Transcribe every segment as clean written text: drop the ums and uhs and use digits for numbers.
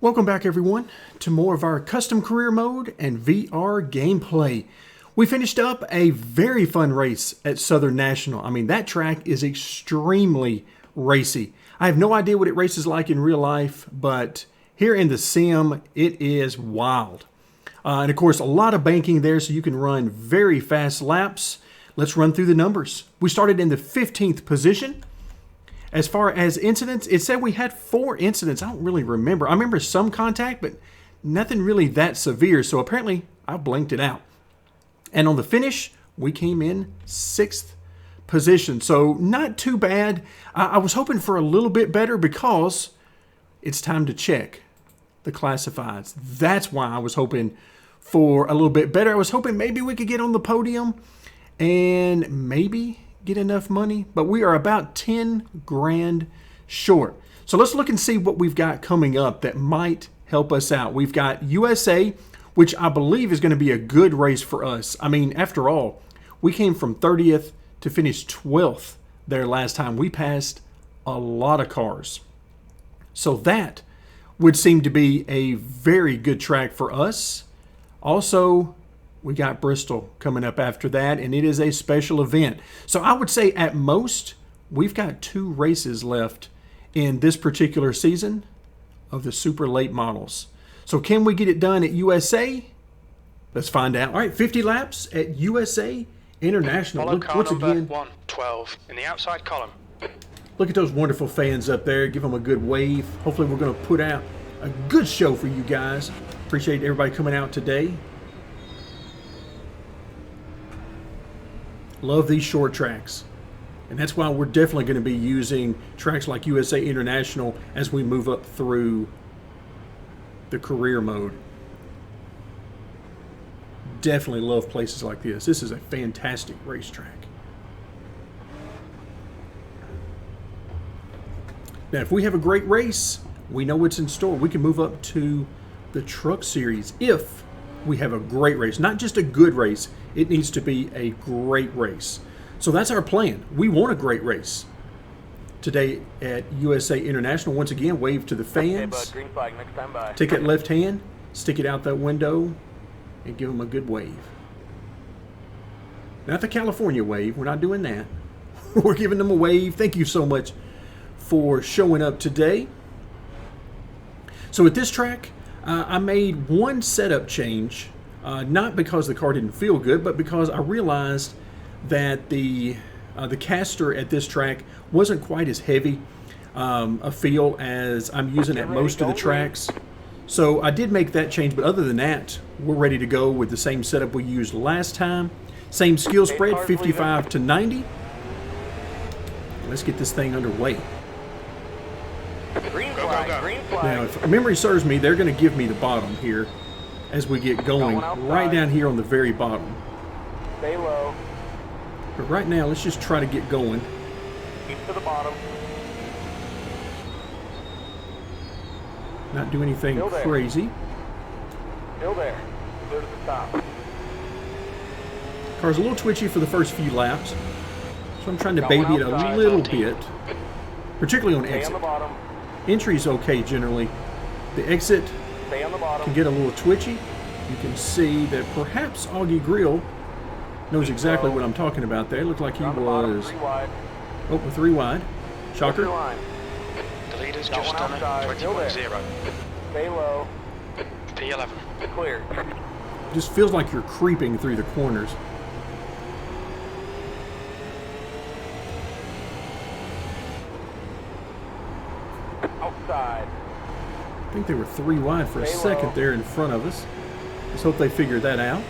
Welcome back everyone to more of our custom career mode and VR gameplay. We finished up a very fun race at Southern National. I mean, that track is extremely racy. I have no idea what it races like in real life, but here in the sim, it is wild. And of course, a lot of banking there so you can run very fast laps. Let's run through the numbers. We started in the 15th position. As far as incidents, it said we had 4 incidents. I don't really remember. I remember some contact, but nothing really that severe. So apparently I blinked it out. And on the finish, we came in 6th position. So not too bad. I was hoping for a little bit better because it's time to check the classifieds. That's why I was hoping for a little bit better. I was hoping maybe we could get on the podium and maybe get enough money, but we are about 10 grand short. So let's look and see what we've got coming up that might help us out. We've got USA, which I believe is going to be a good race for us. I mean, after all, we came from 30th to finish 12th there last time. We passed a lot of cars. So that would seem to be a very good track for us. Also, we got Bristol coming up after that, and it is a special event. So I would say at most, we've got 2 races left in this particular season of the super late models. So can we get it done at USA? Let's find out. All right, 50 laps at USA International. Follow Look, car once number again, 112 in the outside column. look at those wonderful fans up there. Give them a good wave. Hopefully we're going to put out a good show for you guys. Appreciate everybody coming out today. Love these short tracks. And that's why we're definitely going to be using tracks like USA International as we move up through the career mode. Definitely love places like this. This is a fantastic racetrack. Now, if we have a great race, we know what's in store. We can move up to the Truck Series if we have a great race. Not just a good race. It needs to be a great race. So that's our plan. We want a great race today at USA International. Once again, wave to the fans. Hey, bud, green flag, next time by. Take that left hand, stick it out that window, and give them a good wave. Not the California wave. We're not doing that. We're giving them a wave. Thank you so much for showing up today. So at this track, I made one setup change. Not because the car didn't feel good, but because I realized that the caster at this track wasn't quite as heavy a feel as I'm using at most of the tracks. So I did make that change, but other than that, we're ready to go with the same setup we used last time. Same skill spread, 55 to 90. Let's get this thing underway. Green flag, green flag. Now, if memory serves me, they're going to give me the bottom here as we get going, right down here on the very bottom. Stay low. But right now, let's just try to get going. Keep to the bottom. Not do anything Still there. crazy. Still there. Clear to the top. Car's a little twitchy for the first few laps, so I'm trying to Got baby one it a outside. little bit, particularly on Stay on exit. the bottom. Entry's okay generally. The exit Stay on the bottom. can get a little twitchy. You can see that perhaps Augie Grill knows exactly what I'm talking about there. Looked like he On the bottom, was 3 wide. oh, 3 wide. Your Shocker. line. The leader's Got just one done outside. a Still there. 21.0. Stay low. P11. Clear. Just feels like you're creeping through the corners. Outside. I think they were 3 wide for a Stay second low. there in front of us. Let's hope they figure that out,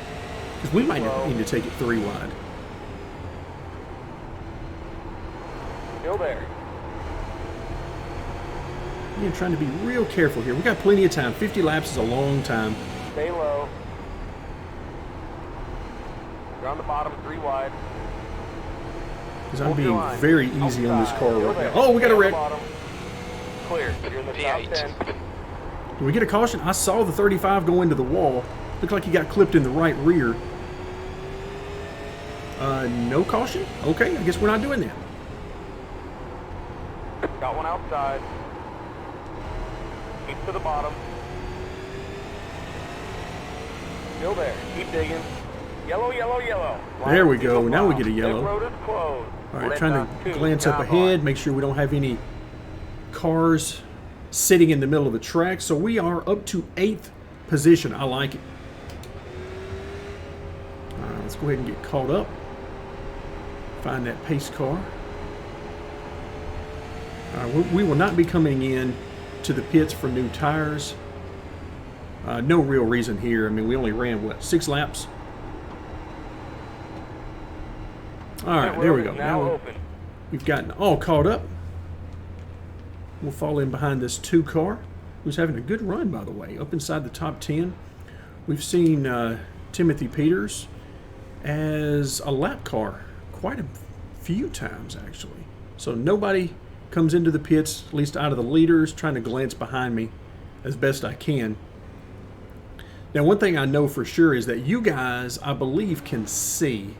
because we might Low. need to take it 3 wide. Still there. Again, trying to be real careful here. We got plenty of time. 50 laps is a long time. Stay low. You're on the bottom, 3 wide. Because I'm Hold your being line. very easy on this Outside. car Still right there. now. Oh, we got a Stay on the wreck. bottom. Clear. You're in the top P8. 10. Did we get a caution? I saw the 35 go into the wall. Looked like he got clipped in the right rear. No caution? Okay, I guess we're not doing that. Got one outside. Keep to the bottom. Still there. Keep digging. Yellow, yellow, yellow. There we go. Now we get a Pit yellow. road is closed. All right, Left trying on to two, glance up job ahead, on. make sure we don't have any cars sitting in the middle of the track. So we are up to 8th position. I like it. All right, let's go ahead and get caught up. Find that pace car. All right, we will not be coming in to the pits for new tires. No real reason here. I mean, we only ran, what, 6 laps? All right, there we go. Now open. We've gotten all caught up. We'll fall in behind this 2 car, who's having a good run, by the way, up inside the top 10. We've seen Timothy Peters as a lap car quite a few times, actually. So nobody comes into the pits, at least out of the leaders, trying to glance behind me as best I can. Now, one thing I know for sure is that you guys, I believe, can see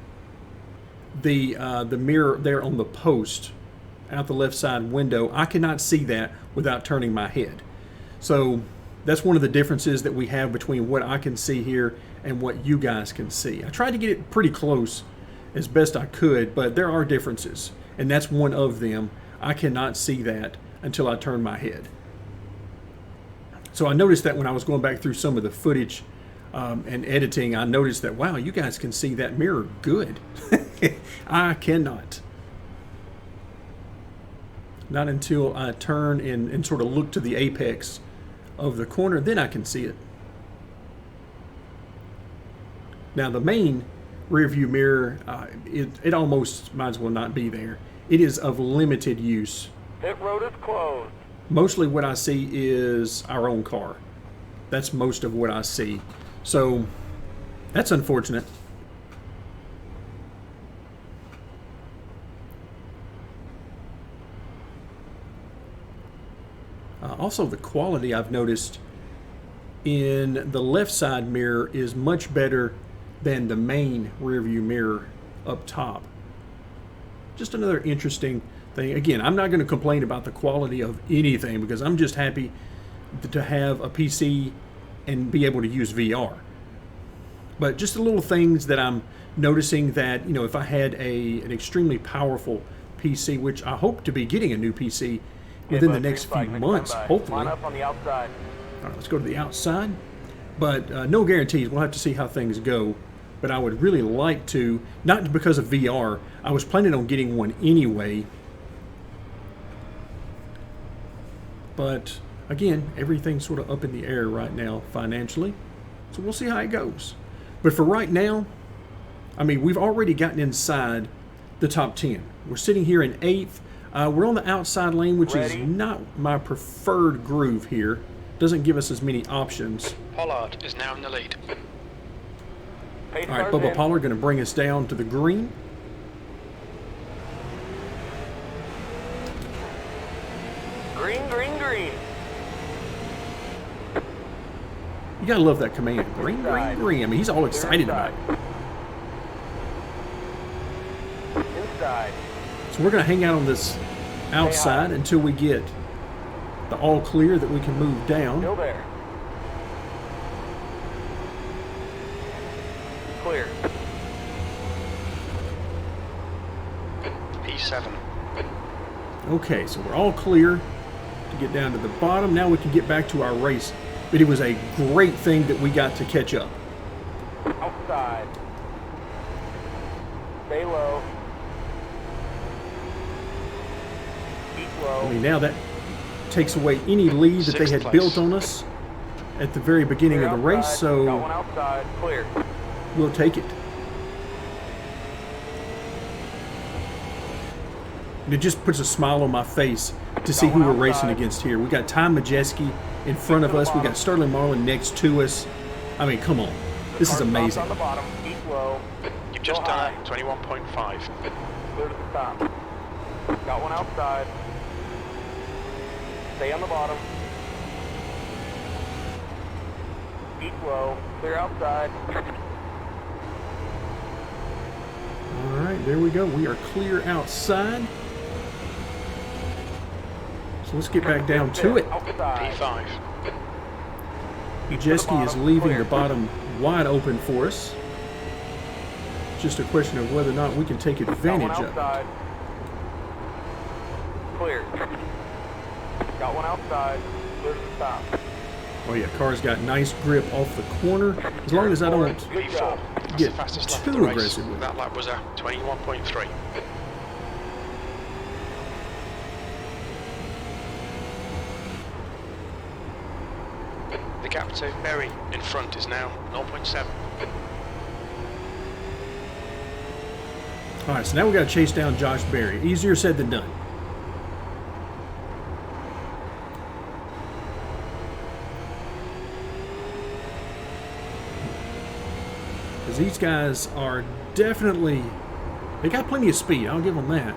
the mirror there on the post out the left side window. I cannot see that without turning my head. So that's one of the differences that we have between what I can see here and what you guys can see. I tried to get it pretty close as best I could, but there are differences, and that's one of them. I cannot see that until I turn my head. So I noticed that when I was going back through some of the footage and editing, I noticed that, wow, you guys can see that mirror good. I cannot. Not until I turn and sort of look to the apex of the corner, then I can see it. Now the main rear view mirror, it almost might as well not be there. It is of limited use. Pit road is closed. Mostly what I see is our own car. That's most of what I see. So that's unfortunate. Also, the quality I've noticed in the left side mirror is much better than the main rear view mirror up top. Just another interesting thing. Again, I'm not going to complain about the quality of anything because I'm just happy to have a PC and be able to use VR. But just the little things that I'm noticing that, you know, if I had an extremely powerful PC, which I hope to be getting a new PC within the next few months, hopefully. Line up on the outside. All right, let's go to the outside. But no guarantees. We'll have to see how things go. But I would really like to, not because of VR, I was planning on getting one anyway. But again, everything's sort of up in the air right now financially. So we'll see how it goes. But for right now, I mean, we've already gotten inside the top 10. We're sitting here in 8th. We're on the outside lane, which is not my preferred groove here. Doesn't give us as many options. Pollard is now in the lead. All right, Bubba Pollard going to bring us down to the green. Green, green, green. You got to love that command. Green, green, green. I mean, he's all excited about it. Inside. So we're going to hang out on this outside until we get the all clear that we can move down. Still there. Clear. P7. Okay, so we're all clear to get down to the bottom. Now we can get back to our race. But it was a great thing that we got to catch up. Outside. Stay low. Keep low. I mean, now that takes away any lead that they had built on us at the very beginning of the race, so Got one outside. Clear. we'll take it. And it just puts a smile on my face to see who we're racing against here. We got Ty Majeski in front of us. We got Sterling Marlin next to us. I mean, come on. This is amazing. On the bottom. Keep low. You've just done a 21.5. Clear to the top. Got one outside. Stay on the bottom. Keep low. Clear outside. All right, there we go. We are clear outside. So let's get back down to it. Outside. P5. Jeski is leaving the bottom wide open for us. It's just a question of whether or not we can take advantage of it. Clear. Got one outside. Clear to the top. Oh yeah, car's got nice grip off the corner. As long as I don't P4. That's get the fastest lap of too the race. aggressive with it. That lap was a 21.3. The gap to Berry in front is now 0.7. All right, so now we got to chase down Josh Berry. Easier said than done. Because these guys are definitely, they got plenty of speed. I'll give them that.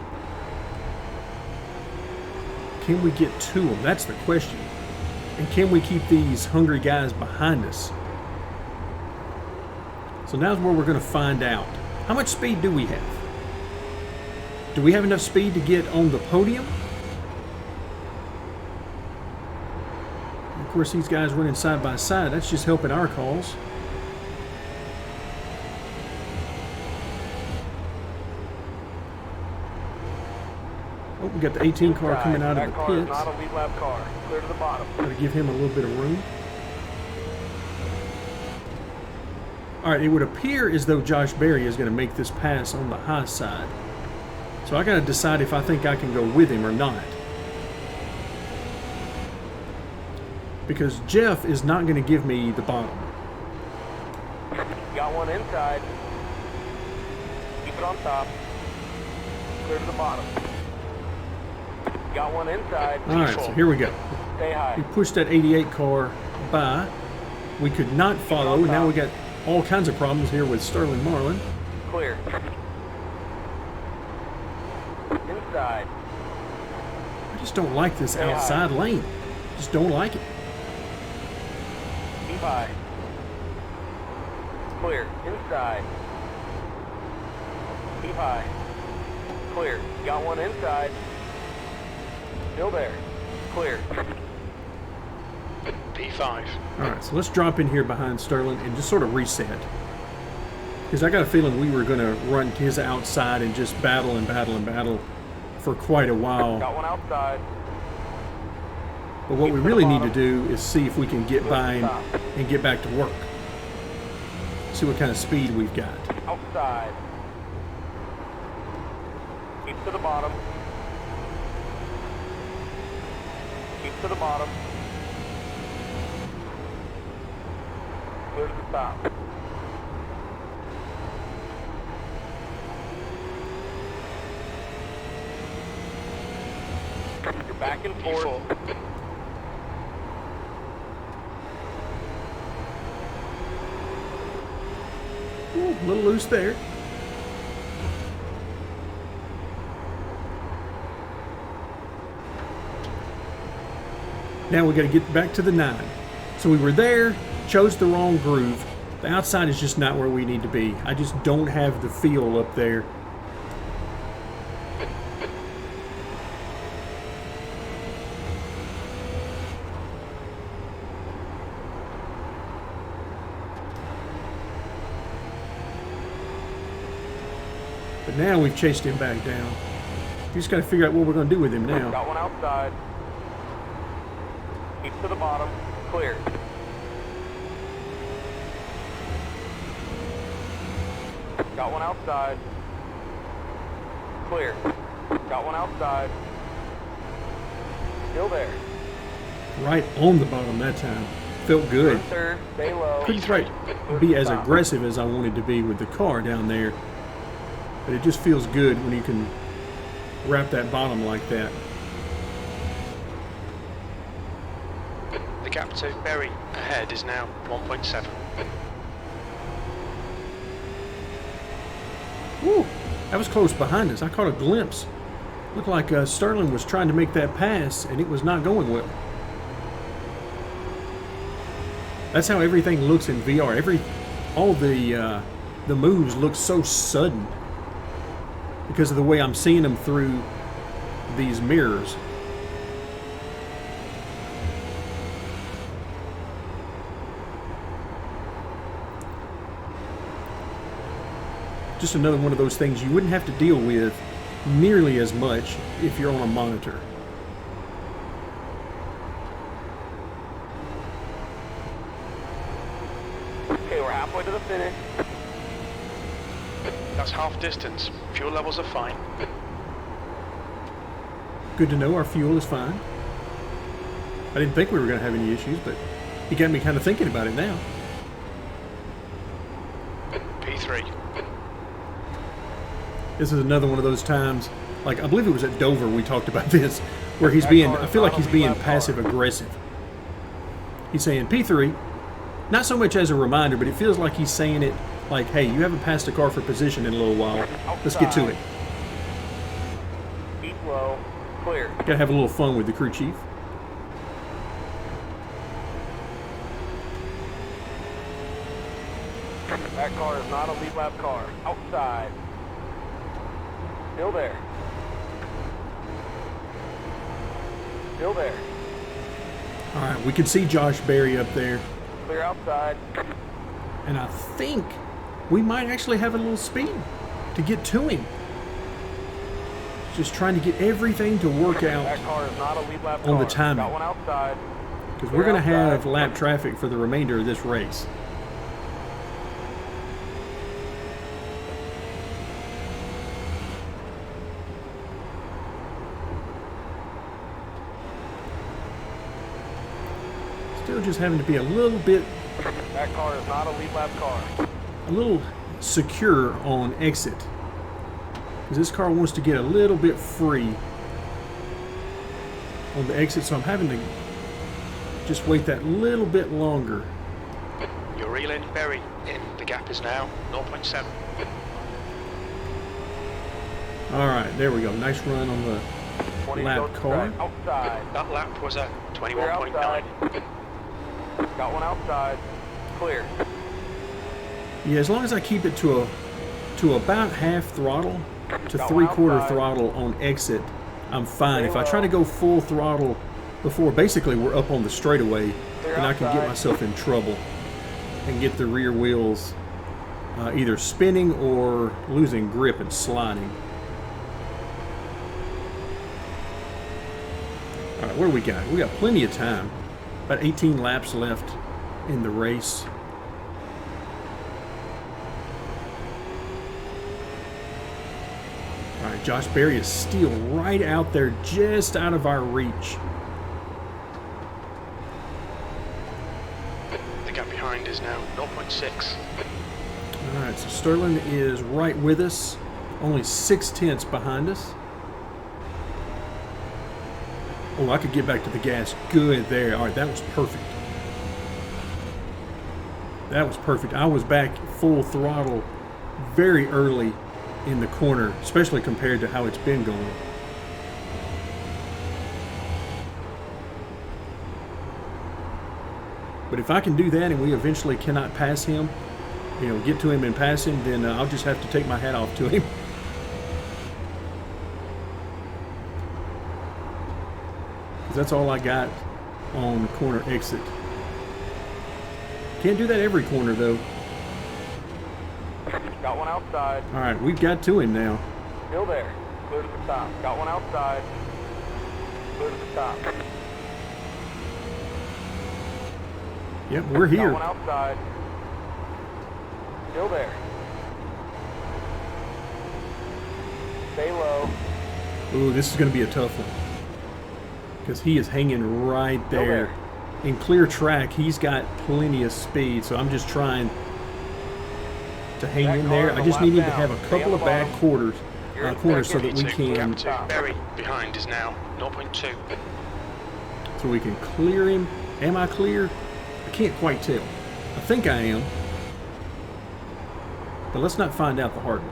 Can we get to them? That's the question. And can we keep these hungry guys behind us? So now's where we're going to find out. How much speed do we have? Do we have enough speed to get on the podium? Of course, these guys running side by side, that's just helping our cause. Oh, we got the 18 car coming out of the pits. Not a lead lap car. Clear to the bottom. Got to give him a little bit of room. All right, it would appear as though Josh Berry is going to make this pass on the high side. So I got to decide if I think I can go with him or not. Because Jeff is not going to give me the bottom. Got one inside. Keep it on top. Clear to the bottom. Got one inside. All right, so here we go. Stay high. We pushed that 88 car by. We could not follow. Now we got all kinds of problems here with Sterling Marlin. Clear. Inside. I just don't like this outside lane. Just don't like it. Keep high. Clear. Inside. Keep high. Clear. Got one inside. Still there. Clear. P5. All right, so let's drop in here behind Sterling and just sort of reset. Because I got a feeling we were going to run to his outside and just battle and battle and battle for quite a while. Got one outside. But what we really need to do is see if we can get by him and get back to work. See what kind of speed we've got. Outside. Keep to the bottom. Keep to the bottom. Clear to the top. You're back and forth. P4. Ooh, a little loose there. Now we got to get back to the 9. So we were there, chose the wrong groove. The outside is just not where we need to be. I just don't have the feel up there. But now we've chased him back down. We just got to figure out what we're going to do with him now. Got one outside. Keep to the bottom. Clear. Got one outside. Clear. Got one outside. Still there. Right on the bottom that time. Felt good. Third, stay low. Couldn't quite be as aggressive as I wanted to be with the car down there. But it just feels good when you can wrap that bottom like that. The gap to Berry ahead is now 1.7. Woo! That was close behind us. I caught a glimpse. Looked like Sterling was trying to make that pass, and it was not going well. That's how everything looks in VR. All the moves look so sudden because of the way I'm seeing them through these mirrors. just another one of those things you wouldn't have to deal with nearly as much if you're on a monitor. Okay, we're halfway to the finish. That's half distance. Fuel levels are fine. Good to know our fuel is fine. I didn't think we were going to have any issues, but you got me kind of thinking about it now. P3. This is another one of those times, like I believe it was at Dover we talked about this, where he's being, I feel like he's being passive aggressive. He's saying P3, not so much as a reminder, but it feels like he's saying it like, hey, you haven't passed the car for position in a little while. Let's get to it. Keep low. Clear. Gotta have a little fun with the crew chief. That car is not a lead lap car. Outside. Still there. Still there. All right, we can see Josh Berry up there, Clear outside. and I think we might actually have a little speed to get to him. Just trying to get everything to work out That car is not a lead lap on car. the timing, Got one outside. because we're going to have lap traffic for the remainder of this race. Still just having to be a little bit, That car is not a lead lap car. a little secure on exit, because this car wants to get a little bit free on the exit, so I'm having to just wait that little bit longer. You're reeling, Berry in. The gap is now 0.7. All right, there we go. Nice run on the 20 lap goes car. straight. Outside. That lap was a Clear outside. 21.9. Got one outside. Clear. Yeah, as long as I keep it to about half throttle to Got one 3/4 outside. throttle on exit, I'm fine. Stay If I try to low. go full throttle before basically we're up on the straightaway, Clear then I can get outside. myself in trouble and get the rear wheels either spinning or losing grip and sliding. All right, what do we got? We got plenty of time. About 18 laps left in the race. All right, Josh Berry is still right out there, just out of our reach. The gap behind is now 0.6. All right, so Sterling is right with us, only 6/10 behind us. Oh, I could get back to the gas good there. All right, that was perfect. That was perfect. I was back full throttle very early in the corner, especially compared to how it's been going. But if I can do that and we eventually cannot pass him, you know, get to him and pass him, then I'll just have to take my hat off to him. That's all I got on corner exit. Can't do that every corner though. Got one outside. All right, we've got to him now. Still there. Clear to the top. Got one outside. Clear to the top. Yep, we're Got here. one outside. Still there. Stay low. Ooh, this is going to be a tough one. Because he is hanging right there. In clear track, he's got plenty of speed, so I'm just trying to hang in there. I just need him to have a couple of bad corners so that we can Berry behind is now 0.2. so we can clear him. Am I clear? I can't quite tell. I think I am. But let's not find out the hard way.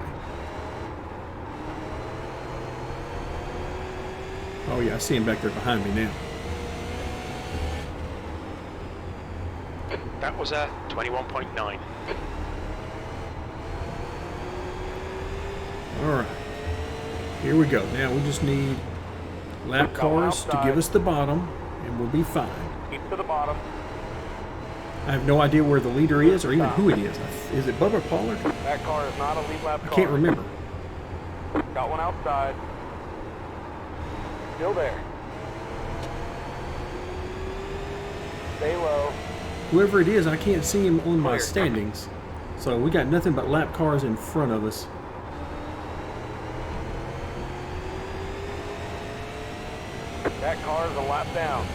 Oh yeah, I see him back there behind me now. That was a 21.9. All right, here we go. Now we just need lap cars to give us the bottom, and we'll be fine. Keep to the bottom. I have no idea where the leader is or even who it is. Is it Bubba Pollard? That car is not a lead lap car. I can't remember. Got one outside. Still there. Stay low. Whoever it is, I can't see him on my standings. So we got nothing but lap cars in front of us. That car is a lap down.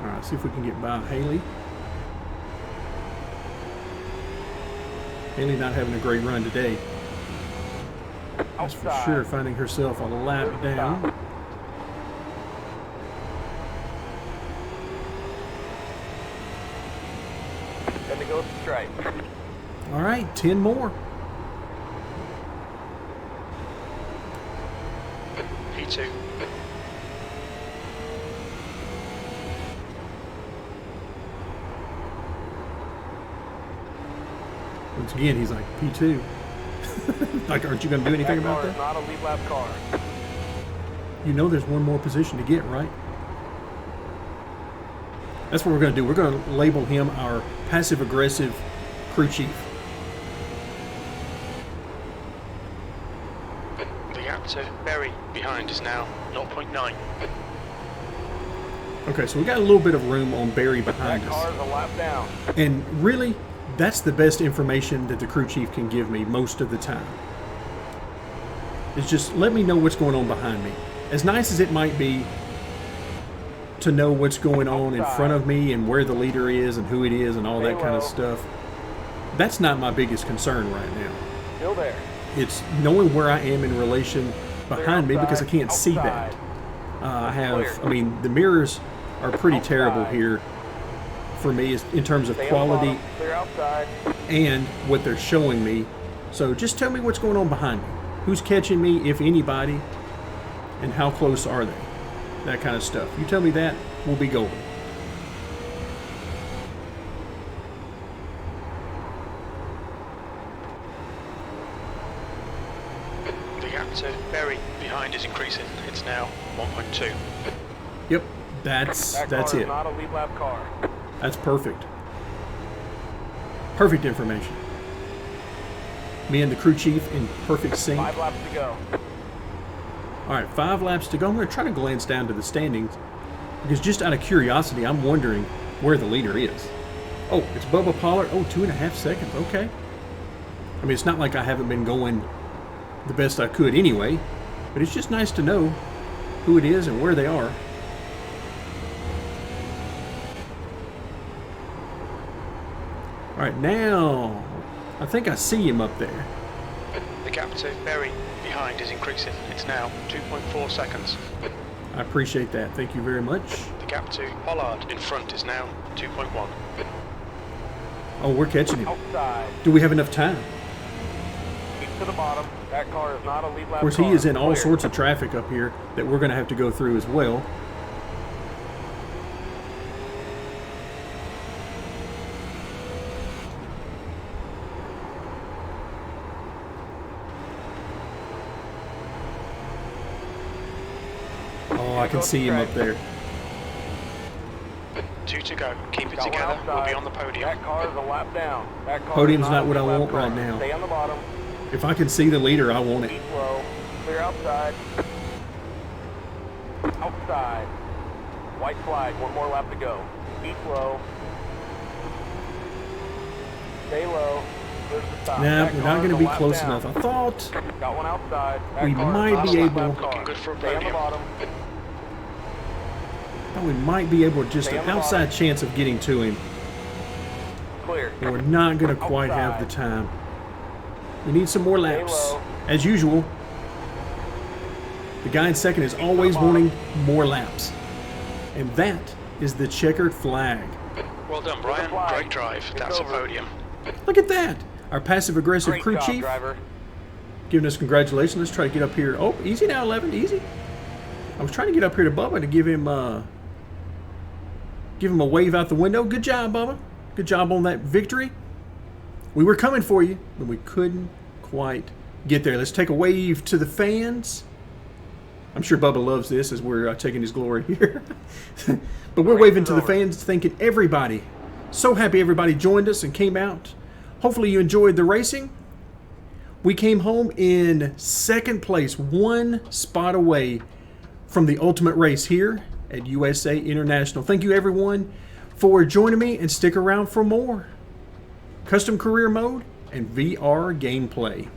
All right, see if we can get by Haley. Haley not having a great run today. That's for sure, finding herself a lap down. Then to go straight. All right, 10 more. P2. Once again, he's like, P2. Like, aren't you going to do anything about that? Not a lead lap car. You know there's one more position to get, right? That's what we're going to do. We're going to label him our passive-aggressive crew chief. The gap to Berry behind is now 0.9. Okay, so we got a little bit of room on Barry behind That us. car is a lap down. And really, that's the best information that the crew chief can give me most of the time. It's just let me know what's going on behind me. As nice as it might be to know what's going on in front of me and where the leader is and who it is and all that kind of stuff, that's not my biggest concern right now. Still there. It's knowing where I am in relation behind me because I can't see that. I mean, the mirrors are pretty terrible here for me in terms of quality and what they're showing me. So just tell me what's going on behind me. Who's catching me, if anybody, and how close are they? That kind of stuff. You tell me that, we'll be golden. The gap to Berry behind is increasing. It's now 1.2. Yep, that's it. Not a lead lap car. That's perfect. Perfect information. Me and the crew chief in perfect sync. 5 laps to go. All right, 5 laps to go. I'm going to try to glance down to the standings because just out of curiosity, I'm wondering where the leader is. Oh, it's Bubba Pollard. Oh, 2.5 seconds. Okay. I mean, it's not like I haven't been going the best I could anyway, but it's just nice to know who it is and where they are. All right, now I think I see him up there. The gap to Berry behind is increasing. It's now 2.4 seconds. I appreciate that. Thank you very much. The gap to Pollard in front is now 2.1. Oh, we're catching him. Outside. Do we have enough time? Keep to the bottom. That car is not a lead lap car. Of course, he is in all sorts of traffic up here that we're going to have to go through as well. Oh, I can see him up there. 2 to go. Keep it together. We'll be on the podium. That car is a lap down. That car Podium's is not what I a lap want car. right now. Stay on the bottom. If I can see the leader, I want it. Keep low. Clear outside. Outside. White flag. 1 more lap to go. Keep low. Stay low. Clear to the stop. Nah, That we're car not is going to a be lap close down. enough. I thought Got one outside. That we car is might not be a lap able- car. Looking good for a Stay on the podium. bottom. we might be able to just Stay an on the outside bottom. chance of getting to him. Clear. But we're not going to quite have the Outside. time. We need some more Stay laps. low. As usual, the guy in second is always wanting more laps. And that is the checkered flag. Well done, Brian. Great drive. That's a podium. Look at that. Our passive-aggressive Great crew job, chief driver. giving us congratulations. Let's try to get up here. Oh, easy now, 11. Easy. I was trying to get up here to Bubba to give him a wave out the window. Good job, Bubba. Good job on that victory. We were coming for you, but we couldn't quite get there. Let's take a wave to the fans. I'm sure Bubba loves this as we're taking his glory here. But we're waving to the fans, thanking everybody. So happy everybody joined us and came out. Hopefully you enjoyed the racing. We came home in second place, one spot away from the ultimate race here at USA International. Thank you everyone for joining me, and stick around for more custom career mode and VR gameplay.